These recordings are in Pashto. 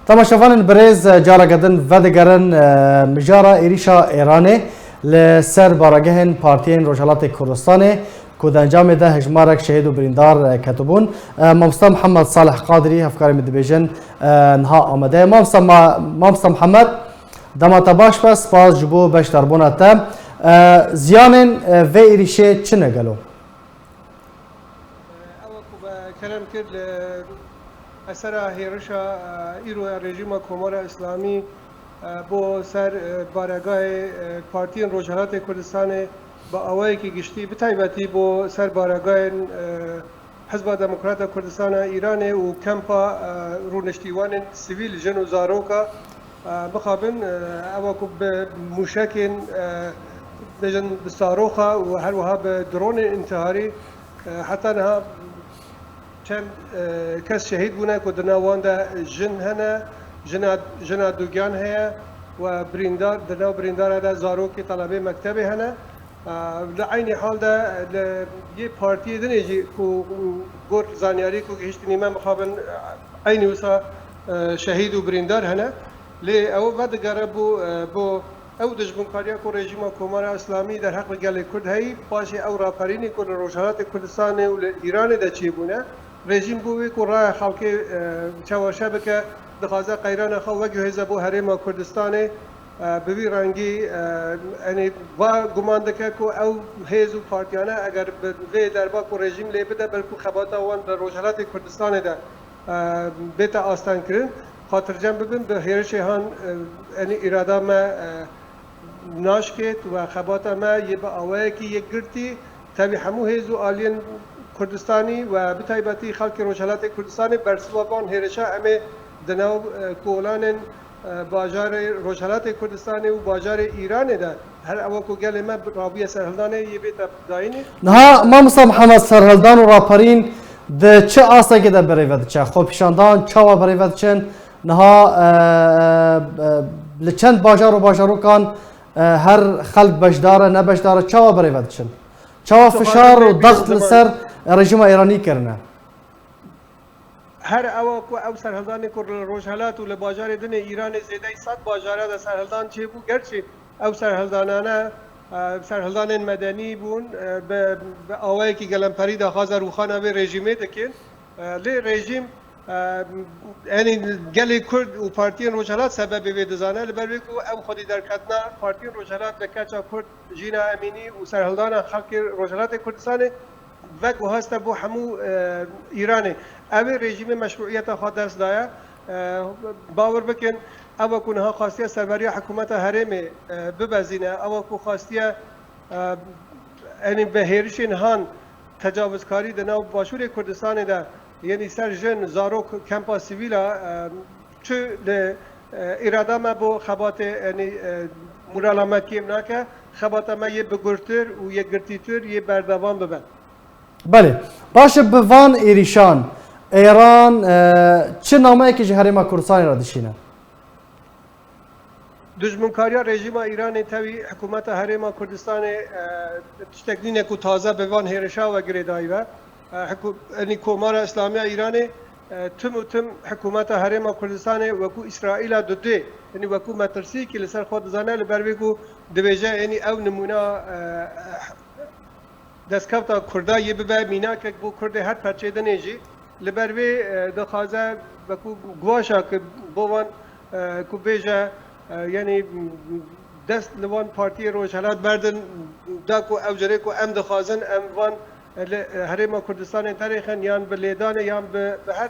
تماشاوان برز جارا گدن و دگرن مجارا ایریشا ایرانه لسر بارگهن پارتین روجالات کردستان کود انجام ده هجمارک شهید و بریندار کتبون مامستا محمد صالح قادری افکار مدبیجن نها آمده مامستا محمد دمات باش پس باز جبو بش دربونه تا زیانن و ایریشه چه نگلو؟ كلام كل أسرع هيرشا إيرو الرجيم كومار إسلامي بو سر بارگاه پارتين روجهالات كردستان با اوائي كي گشتي بتايبتي بو سر بارگاه حزب دموكرات كردستان إيران و كمپا رونشتيوان سيفيل جنو زاروكا بخابن اوكو بمشاكن بجن بصاروخا و هر وها بدرون انتحاري حتى انها چند کس شهید بونه که دناوان ده جن هنه جن دوگان هیا و بریندار دناو بریندار ده زاروکی طلبه مکتبه هنه لعین حال ده یه پارتی دنیجی که گور زانیاری که هیچ نیمه مخابن عین وسا شهید و بریندار هنه لی او بعد گربو بو او دجمنکاریا کو رژیم کمار اسلامی در حق گل کرد هی باشه او راپرینی کو روجهالات کردستان و ایران ده چی بونه رژیم بوی که راه خالقی چوارشه بکه دخوازه قیران خو وجه هزبو هرم کردستان بوی رنگی یعنی با گمان دکه که او هزو پارتیانه اگر به دربا که رژیم لی بده بلکه خباتا وان در روجهالات کردستان ده بیت آستان کرن خاطر جمع ببین به هیرش هان یعنی اراده ما ناشکت و خباتا ما یه با آوه که یک گرتی تبی همو هزو آلین کردستانی و بتایبتی خلق روجهالات کردستانی برسوابان هرشا همه دناو کولان باجار روجهالات کردستانی و باجار ایران ده هر اوکو گل ما رابطه سرهلدانه یه بیت داینی نه ما مثلا محمد سرهلدان و راپرین ده چه آسته که ده بریود چه خب پیشاندان چه و بریود چن نه لچند باجار و باجارو کان هر خلق بشداره نه بشداره چه و بریود چن چه فشار و ضغط لسر رژیم ایرانی کرنه هر او سرهلدان کرد روجهالات و لباجار دن ایران زیده 100 باجاره ده سرهلدان چه بو گرچه او سرهلدانانه سرهلدان مدنی بون به آوایی که گلمپری ده خواز روخانه به رژیمه دکن لی رژیم یعنی گلی کرد و پارتین روجهالات سبب ویدزانه لبروی که او خودی در کتنا پارتین روجهالات لکچا کرد جینا امینی و سرهلدان خلق روجهالات کردستان وقت هست بو همو ایرانه اوی رژیم مشروعیت خود دست دایا باور بکن او کنها خواستیه سربری حکومت هرم ببزینه او کو خواستیه یعنی به هیرش هان تجاوزکاری دناو باشور کردستان ده یعنی سر جن زاروک کمپا سیویلا چه اراده ما بو خبات یعنی مرالمت کیم نکه خبات ما یه بگرتر و یه گرتیتر یه بردوان ببن بله باشه به وان ایریشان ایران چه نامه که هرم کردستان را دشینه دجمنکاریا رژیم ایران تاوی حکومت هرم کردستان تشتکلینه کو تازه به وان هرشا و گریدایی و یعنی کمار اسلامی ایران تم حکومت هرم کردستان و کو اسرائیل دوده یعنی و کو مترسی که لسر خود زنه لبروی کو دویجه یعنی او نمونه دستکفتا کرده یه به مینا که بو کرده هر پرچه دنیجی لبروی دخوازه و کو گواشا که بوان کو بیجه یعنی دست لوان پارتی روجهالات بردن دا کو اوجره کو ام دخوازن ام وان هرم کردستان تاریخن یان به لیدان یان به هر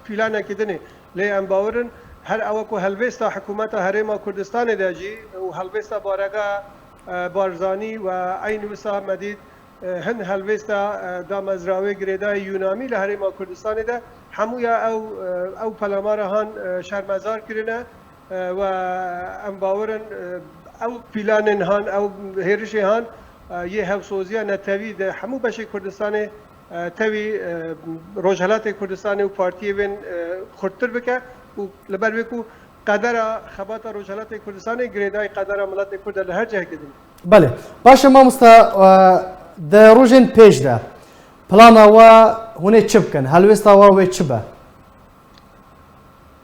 پیلانه که دنی لی ام باورن هر او کو هلوستا حکومت هرم کردستان داجی و هلوستا بارگا بارزانی و عین وسا مدید هن هلوستا دا مزراوی گریدای یونامی لهرم کردستان ده همویا او پلامار هان شرمزار کرنه و ام باورن او پیلانن هان او هرش هان یه هفسوزی نتوی ده همو بشه کردستان توی روجهالات کردستان و پارتی وین خورتر بکه و لبروی کو قدر خبات روجهالات کردستان گریدای قدر ملت کرد لهر جه کدیم بله باشه ما ده روژن پیش ده پلانا و هونه چه بکن هلوستا و چه به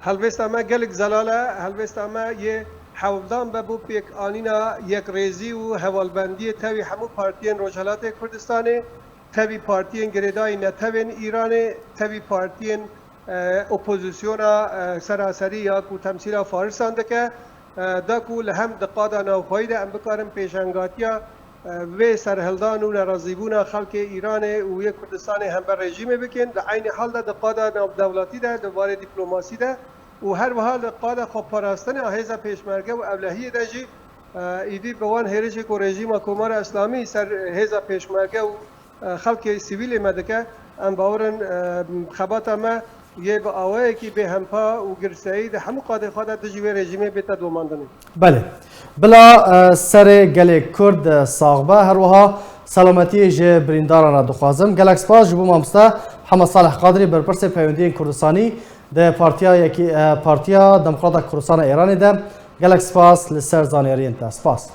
هلوست اما گلک زلاله هلوست اما یه حولدان به بو پیک آنینا یک ریزی و حوالبندی تاوی همو پارتین روجهلات کردستان تاوی پارتین گردای نتوین ایران تاوی پارتین اپوزیسیونا سراسری یا کو تمثیل فارسان دکه داکو لهم دقادا نوپایده ام بکارم پیشنگاتیا و سرهلدان و نرازیبون خلق ایران و یک کردستان هم بر رژیم بکن در عین حال ده دقادا نو دولتی ده دوباره دیپلماسی ده و هر وحال دقادا خب پاراستن آهیزا پیشمرگه و اولهی ده جی ایدی بوان هرش کو رژیم کمار اسلامی سر هیزا پیشمرگه و خلق سیویل مدکه ام باورن خباتا ما یه با آوایی که به همپا و گرسایی ده همو قاده خواهد دجوی رژیمه بیتا دوماندنی بله بلا سر گل کرد ساغبه هر وها سلامتی جه برینداران دخوازم گلک سپاس جبو مامستا حمد صالح قادری برپرس پیوندی کردستانی ده پارتیا دموکرات کردستان ایرانی ده گلک سپاس لسر زانیاری انت سپاس